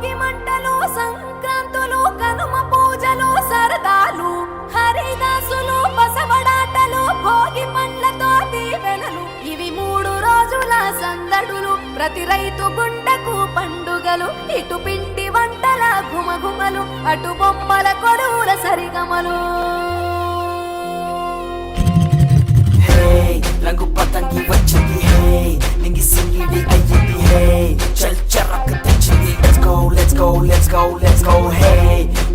భోగి మంటలు సంక్రాంతులు కనుమ పూజలు సరదాలు హరిదాసులు బసవడాటలు భోగి పండ్లతో దీవెనలు ఇవి 3 రోజుల సందడులు ప్రతి రైతు గుండెకు పండుగలు ఇటు పిండి వంటల గుమగుమలు అటు బొమ్మల కొలువుల సరిగమలు రంగు పతంగి వచ్చింది హే నింగి సింగిడి అయ్యింది హే చల్ చరక్ తెచ్చింది let's go let's go let's go let's go hey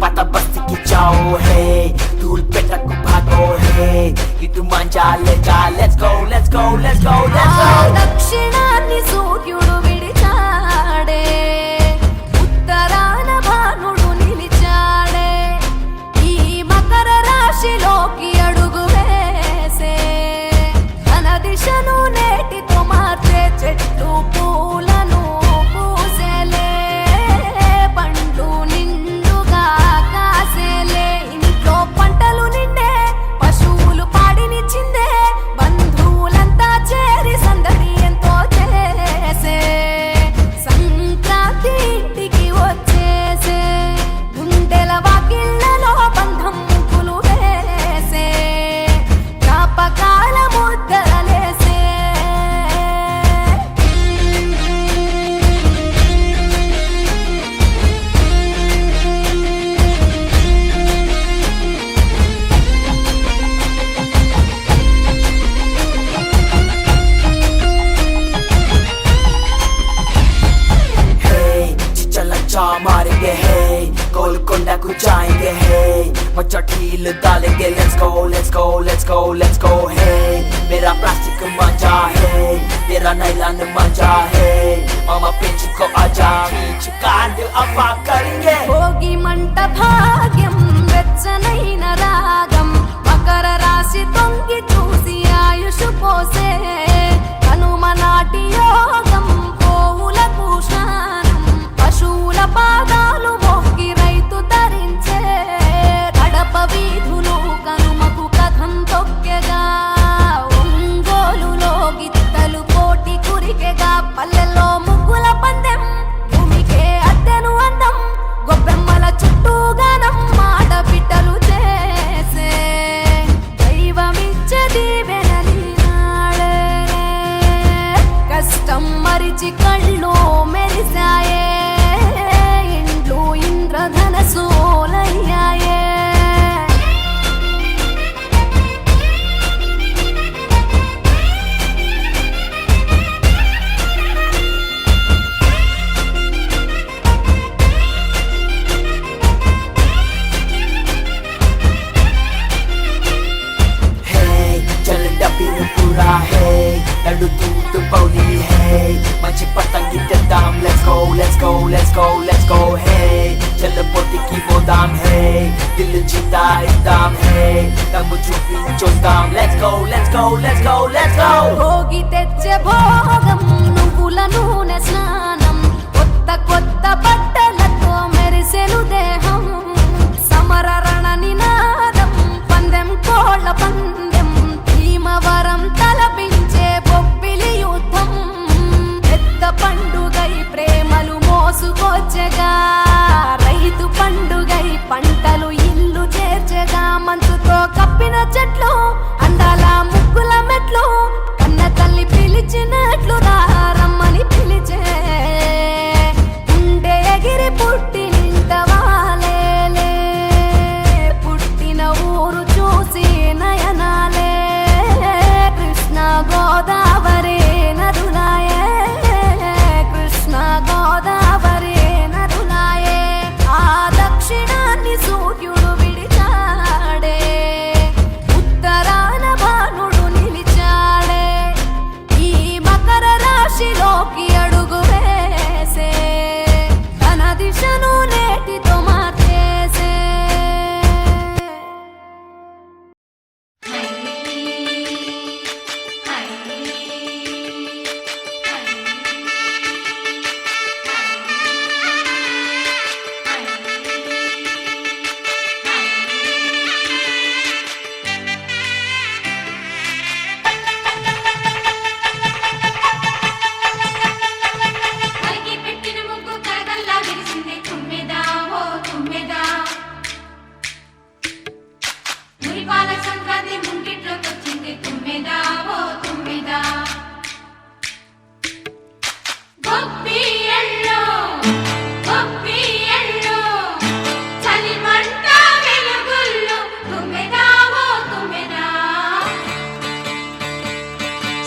పాత బస్తీకి జాओ హే ధూల్ పెట్టకు భాగో హే ఇటు మంజాలేగా let's go let's go let's go let's go దక్షిణాన్ని సూర్యుడు విడిచాడే ఉత్తరాన భానుడు నిలిచాడే ఈ మకర రాశిలోకి అడుగు వేసే దిశను నేటితో మార్చే చెట్లు పూలను పూసేలే పండ్లు నిండుగా కాసేలే ఇంట్లో పంటలు నిండే పశువులు పాడినిచ్చిందే బంధువులంతా చేరి సందడి ఎంతో చేసే సంక్రాంతి ఇంటికి వచ్చేసే గుండెల వాకిళ్లలో బంధం ముగ్గులు వేసే జ్ఞాపకాల ముద్ద मारेंगे हे गोलकोंडा को जाएंगे हे मचा ढील डालेंगे let's go let's go let's go let's go hey मेरा प्लास्टिक मजा है तेरा नायलॉन मजा है मामा पिंच को आजा खींच कांड अफा करेंगे भोगी मंट भाग्यम వెచ్చనైన రాగం మకర రాశి తొంగి చూసి ఆయుష్ పోసే కనుమ నాటి యోగం పోవులకు శానం పశువుల పాదాలు మొక్కి రైతు ధరించే కడప వీధులు కనుమకు కథం తొక్కెగా ఒంగోలులో గిత్తలు కోటి కురికెగా పల్లెల్లో ముగ్గుల పందెం భూమికే అద్దెను అందం గొబ్బెమ్మల చుట్టూ గానం ఆడబిడ్డలు చేసే దైవమిచ్చే దీవెనలి నాడే కష్టం మరిచి కళ్ళు మెరిసాయే ఇండ్లు ఇంద్రధనసూలయ్యాయే पूरा है लड्डू दूध पौली है मच्छी पतंगी तेदाम let's go let's go let's go let's go है चल पोती की वो दाम है दिल जीता इस दाम है दम चुपी जो दाम let's go let's go let's go let's go Bhogi తెచ్చే భోగం నువ్వుల నూనె స్నానం కొత్త కొత్త బట్టలతో మెరిసెను దేహం సమర రణ నినాదం పందెం కోళ్ళ పందెం భీమవరం తలపించే బొబ్బిలి యుద్ధం పెద్ద పండుగై ప్రేమలు మోసుకొచ్చగా రైతు పండుగై పంటలు ఇల్లు చేర్చగా మంచుతో కప్పిన చెట్లు అందాల ముగ్గుల మెట్లు కన్న తల్లి పిలిచినట్లు రమ్మని పిలిచే గుండె ఎగిరి పుట్టి నింట వాలేలే పుట్టిన ఊరు చూసి నయనాల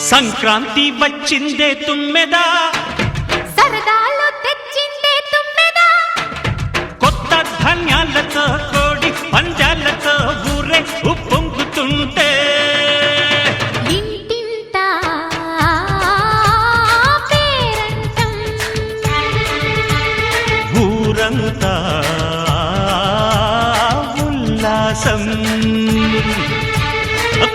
సంక్రాంతి వచ్చిందే తుమ్మెదా, సరదాలు తెచ్చిందే తుమ్మెదా, కొత్త ధాన్యాలతో కోడి పంజాలతో ఊరే ఉప్పొంగుతుంటే ఇంటింటా పేరంటం, ఊరంతా ఉల్లాసం.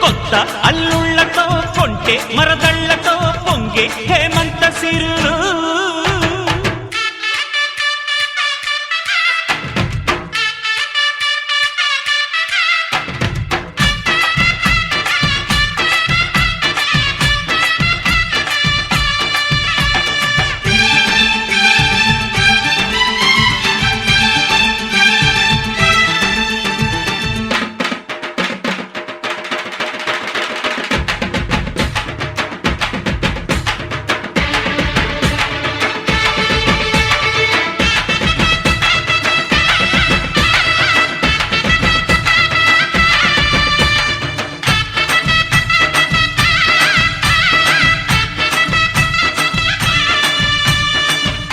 కొత్త అల్లుళ్లతో కొంటే మరదళ్లతో పొంగే హేమంత సిరులు.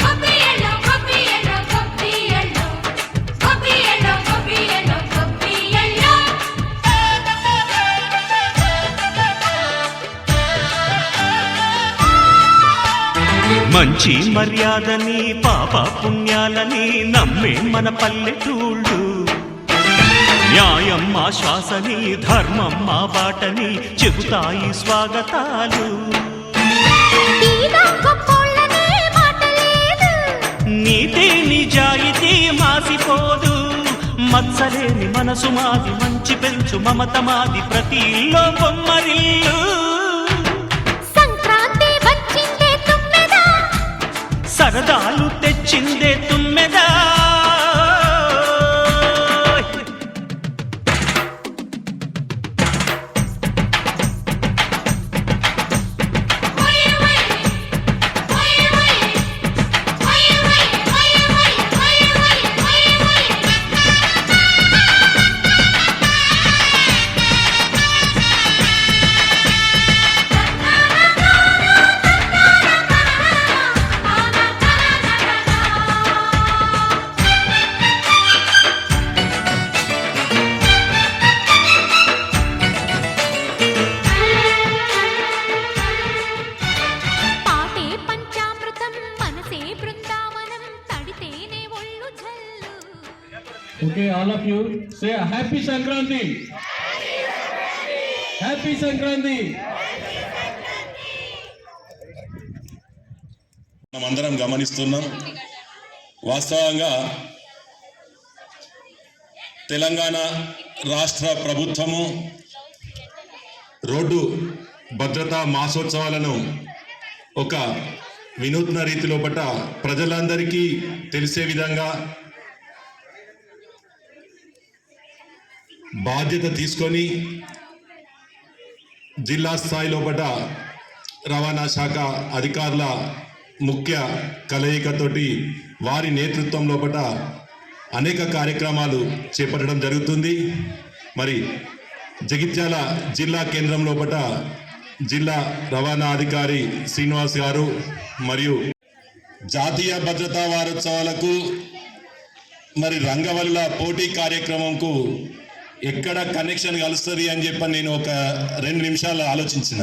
గొబ్బియలో గొబ్బియలో గొబ్బియలో గొబ్బియలో గొబ్బియలో గొబ్బియలో, మంచి మర్యాదని పాప పుణ్యాలని నమ్మే మన పల్లెటూళ్ళు, న్యాయం మా శ్వాసని ధర్మం మా బాటని చెబుతాయి స్వాగతాలు. తీరా గొప్పోళ్ళనే మాట లేదు, నీతి నిజాయితీ మాసిపోదు, మత్సలేని మనసు మాది, మంచి పెంచు మమత మాది, ప్రతి ఇల్లో బొమ్మరిల్లు. సంక్రాంతి వచ్చిందే తుమ్మెదా, సరదాలు తెచ్చిందే తుమ్మెదా. పాటే పంచామృతం, మనసే బృందావనం, తడితేనే ఒళ్ళు జల్లు. Okay, all of you say a happy Sankranti. Happy Sankranti. మనమందరం గమనిస్తున్నాం. వాస్తవంగా తెలంగాణ రాష్ట్ర ప్రభుత్వము రోడ్డు భద్రతా మాసోత్సవాలను ఒక వినూత్న రీతిలో పట్ల ప్రజలందరికీ తెలిసే విధంగా బాధ్యత తీసుకొని జిల్లా స్థాయిలో పట్ల రవాణా శాఖ అధికారుల ముఖ్య కలయికతోటి వారి నేతృత్వం లోపల అనేక కార్యక్రమాలు చేపట్టడం జరుగుతుంది. మరి జగిత్యాల జిల్లా కేంద్రం లోపల జిల్లా రవాణా అధికారి శ్రీనివాస్ గారు మరియు జాతీయ భద్రతా వారోత్సవాలకు మరి రంగవల్లుల పోటీ కార్యక్రమంకు ఎక్కడ కనెక్షన్ కలుస్తుంది అని చెప్పి నేను ఒక 2 నిమిషాలు ఆలోచించిన.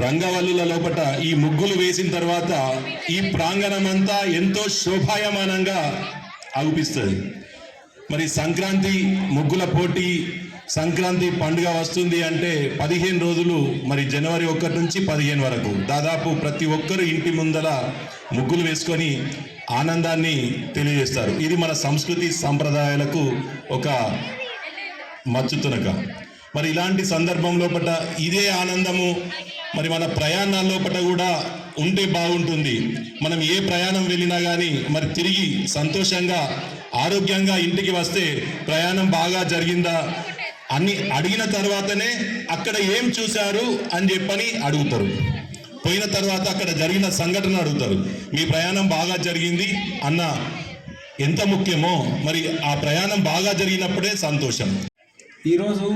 రంగవల్లుల లోపట ఈ ముగ్గులు వేసిన తర్వాత ఈ ప్రాంగణం అంతా ఎంతో శోభాయమానంగా అగుపిస్తుంది. మరి సంక్రాంతి ముగ్గుల పోటీ, సంక్రాంతి పండుగ వస్తుంది అంటే 15 రోజులు, మరి జనవరి 1 నుంచి 15 వరకు దాదాపు ప్రతి ఒక్కరు ఇంటి ముందర ముగ్గులు వేసుకొని ఆనందాన్ని తెలియజేస్తారు. ఇది మన సంస్కృతి సంప్రదాయాలకు ఒక మచ్చుతునక. మరి ఇలాంటి సందర్భం లోపల ఇదే ఆనందము మరి మన ప్రయాణాల లోపల కూడా ఉంటే బాగుంటుంది. మనం ఏ ప్రయాణం వెళ్ళినా కానీ మరి తిరిగి సంతోషంగా ఆరోగ్యంగా ఇంటికి వస్తే ప్రయాణం బాగా జరిగిందా అని అడిగిన తర్వాతనే అక్కడ ఏం చూశారు అని చెప్పని అడుగుతారు. పోయిన తర్వాత అక్కడ జరిగిన సంఘటన అడుగుతారు. మీ ప్రయాణం బాగా జరిగింది అన్న ఎంత ముఖ్యమో మరి ఆ ప్రయాణం బాగా జరిగినప్పుడే సంతోషం. ఈరోజు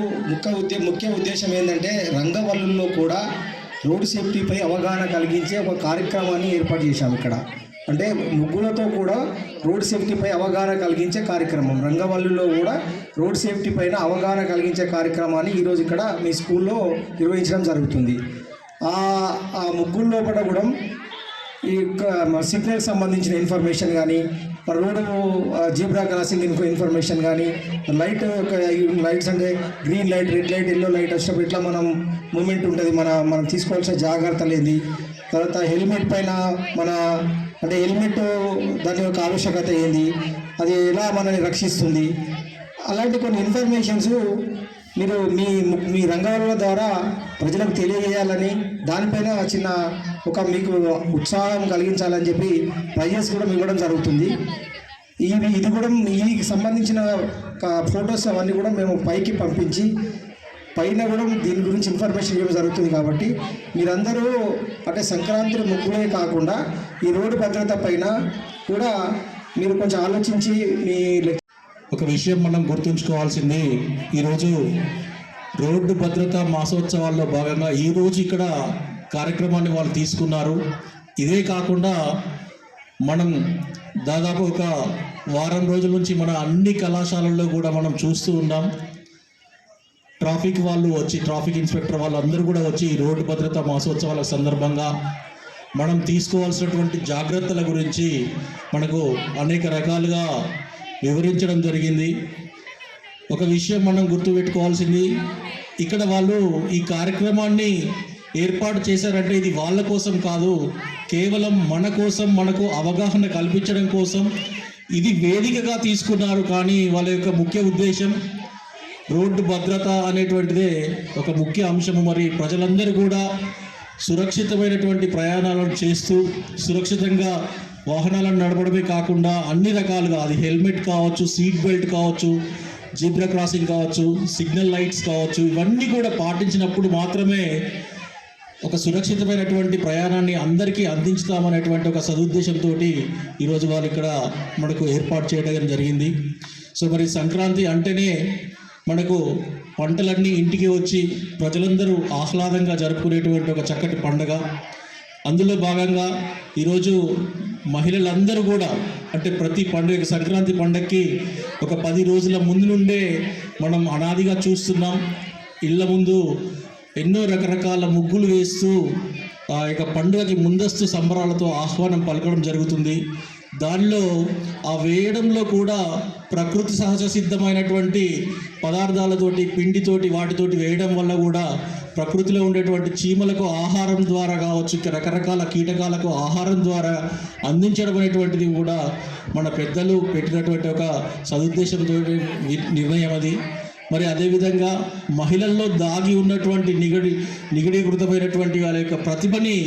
ముఖ్య ఉద్దేశం ఏంటంటే రంగవల్లుల్లో కూడా రోడ్ సేఫ్టీపై అవగాహన కలిగించే ఒక కార్యక్రమాన్ని ఏర్పాటు చేశాం ఇక్కడ. అంటే ముగ్గులతో కూడా రోడ్ సేఫ్టీపై అవగాహన కలిగించే కార్యక్రమం, రంగవల్లుల్లో కూడా రోడ్ సేఫ్టీ పైన అవగాహన కలిగించే కార్యక్రమాన్ని ఈరోజు ఇక్కడ మీ స్కూల్లో నిర్వహించడం జరుగుతుంది. ఆ ముగ్గుల లోపల కూడా ఈ సిగ్నల్కి సంబంధించిన ఇన్ఫర్మేషన్ కానీ, రోడ్డు జీబ్రా క్రాసింగ్ ఇన్ఫర్మేషన్ కానీ, లైట్స్ అంటే green light, red light, yellow light వచ్చినప్పుడు ఇట్లా మనం మూమెంట్ ఉంటుంది, మనం తీసుకోవాల్సిన జాగ్రత్తలు ఏంది, తర్వాత హెల్మెట్ పైన అంటే హెల్మెట్ దాని యొక్క ఆవశ్యకత ఏంది, అది ఎలా మనల్ని రక్షిస్తుంది, అలాంటి కొన్ని ఇన్ఫర్మేషన్స్ మీరు మీ రంగాల ద్వారా ప్రజలకు తెలియజేయాలని, దానిపైన చిన్న మీకు ఉత్సాహం కలిగించాలని చెప్పి ప్రైజెస్ కూడా ఇవ్వడం జరుగుతుంది. ఇది కూడా ఈ సంబంధించిన ఫొటోస్ అవన్నీ కూడా మేము పైకి పంపించి పైన కూడా దీని గురించి ఇన్ఫర్మేషన్ ఇవ్వడం జరుగుతుంది. కాబట్టి మీరందరూ అంటే సంక్రాంతి ముగ్గులే కాకుండా ఈ రోడ్డు భద్రత పైన కూడా మీరు కొంచెం ఆలోచించి ఒక విషయం మనం గుర్తుంచుకోవాల్సింది, ఈరోజు రోడ్డు భద్రతా మాసోత్సవాల్లో భాగంగా ఈరోజు ఇక్కడ కార్యక్రమాన్ని వాళ్ళు తీసుకున్నారు. ఇదే కాకుండా మనం దాదాపు ఒక వారం రోజుల నుంచి మన అన్ని కళాశాలల్లో కూడా మనం చూస్తూ ఉన్నాం. ట్రాఫిక్ వాళ్ళు వచ్చి, ట్రాఫిక్ ఇన్స్పెక్టర్ వాళ్ళందరూ కూడా వచ్చి ఈ రోడ్డు భద్రతా మాసోత్సవాల సందర్భంగా మనం తీసుకోవాల్సినటువంటి జాగ్రత్తల గురించి మనకు అనేక రకాలుగా వివరించడం జరిగింది. ఒక విషయం మనం గుర్తుపెట్టుకోవాల్సింది, ఇక్కడ వాళ్ళు ఈ కార్యక్రమాన్ని ఏర్పాటు చేశారంటే ఇది వాళ్ళ కోసం కాదు, కేవలం మన కోసం, మనకు అవగాహన కల్పించడం కోసం ఇది వేదికగా తీసుకున్నారు. కానీ వాళ్ళ యొక్క ముఖ్య ఉద్దేశం రోడ్డు భద్రత అనేటువంటిదే ఒక ముఖ్య అంశము. మరి ప్రజలందరూ కూడా సురక్షితమైనటువంటి ప్రయాణాలను చేస్తూ సురక్షితంగా వాహనాలను నడపడమే కాకుండా అన్ని రకాలుగా, అది హెల్మెట్ కావచ్చు, సీట్ బెల్ట్ కావచ్చు, జీబ్రా క్రాసింగ్ కావచ్చు, సిగ్నల్ లైట్స్ కావచ్చు, ఇవన్నీ కూడా పాటించినప్పుడు మాత్రమే ఒక సురక్షితమైనటువంటి ప్రయాణాన్ని అందరికీ అందించుతామనేటువంటి ఒక సదుద్దేశంతో ఈరోజు వాళ్ళు ఇక్కడ మనకు ఏర్పాటు చేయడం జరిగింది. సో మరి సంక్రాంతి అంటేనే మనకు పంటలన్నీ ఇంటికి వచ్చి ప్రజలందరూ ఆహ్లాదంగా జరుపుకునేటువంటి ఒక చక్కటి పండుగ. అందులో భాగంగా ఈరోజు మహిళలందరూ కూడా అంటే ప్రతి పండుగ, సంక్రాంతి పండుగకి ఒక 10 రోజుల ముందు నుండే మనం అనాదిగా చూస్తున్నాం. ఇళ్ళ ముందు ఎన్నో రకరకాల ముగ్గులు వేస్తూ ఆ యొక్క పండుగకి ముందస్తు సంబరాలతో ఆహ్వానం పలకడం జరుగుతుంది. దానిలో ఆ వేయడంలో కూడా ప్రకృతి సహజ సిద్ధమైనటువంటి పదార్థాలతోటి, పిండితోటి, వాటితోటి వేయడం వల్ల కూడా ప్రకృతిలో ఉండేటువంటి చీమలకు ఆహారం ద్వారా కావచ్చు, రకరకాల కీటకాలకు ఆహారం ద్వారా అందించడం అనేటువంటిది కూడా మన పెద్దలు పెట్టినటువంటి ఒక సదుద్దేశంతో నిర్ణయం అది. మరి అదేవిధంగా మహిళల్లో దాగి ఉన్నటువంటి నిగడీకృతమైనటువంటి వాళ్ళ యొక్క ప్రతిభని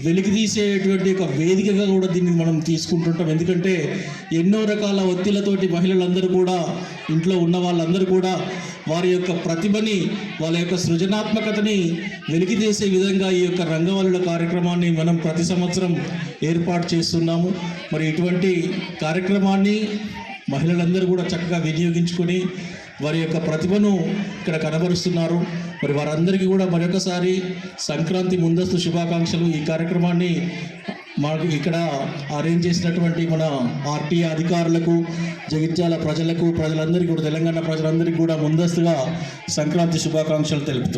వెలికితీసేటువంటి ఒక వేదికగా కూడా దీన్ని మనం తీసుకుంటుంటాం. ఎందుకంటే ఎన్నో రకాల ఒత్తిళ్లతోటి మహిళలందరూ కూడా, ఇంట్లో ఉన్న వాళ్ళందరూ కూడా వారి యొక్క ప్రతిభని, వాళ్ళ యొక్క సృజనాత్మకతని వెలికితీసే విధంగా ఈ యొక్క రంగవల్లుల కార్యక్రమాన్ని మనం ప్రతి సంవత్సరం ఏర్పాటు చేస్తున్నాము. మరి ఇటువంటి కార్యక్రమాన్ని మహిళలందరూ కూడా చక్కగా వినియోగించుకొని వారి యొక్క ప్రతిభను ఇక్కడ కనబరుస్తున్నారు. మరి వారందరికీ కూడా మరొకసారి సంక్రాంతి ముందస్తు శుభాకాంక్షలు. ఈ కార్యక్రమాన్ని మాకు ఇక్కడ అరేంజ్ చేసినటువంటి మన ఆర్టీఏ అధికారులకు, జగిత్యాల ప్రజలందరికీ కూడా, తెలంగాణ ప్రజలందరికీ కూడా ముందస్తుగా సంక్రాంతి శుభాకాంక్షలు తెలుపుతున్నాను.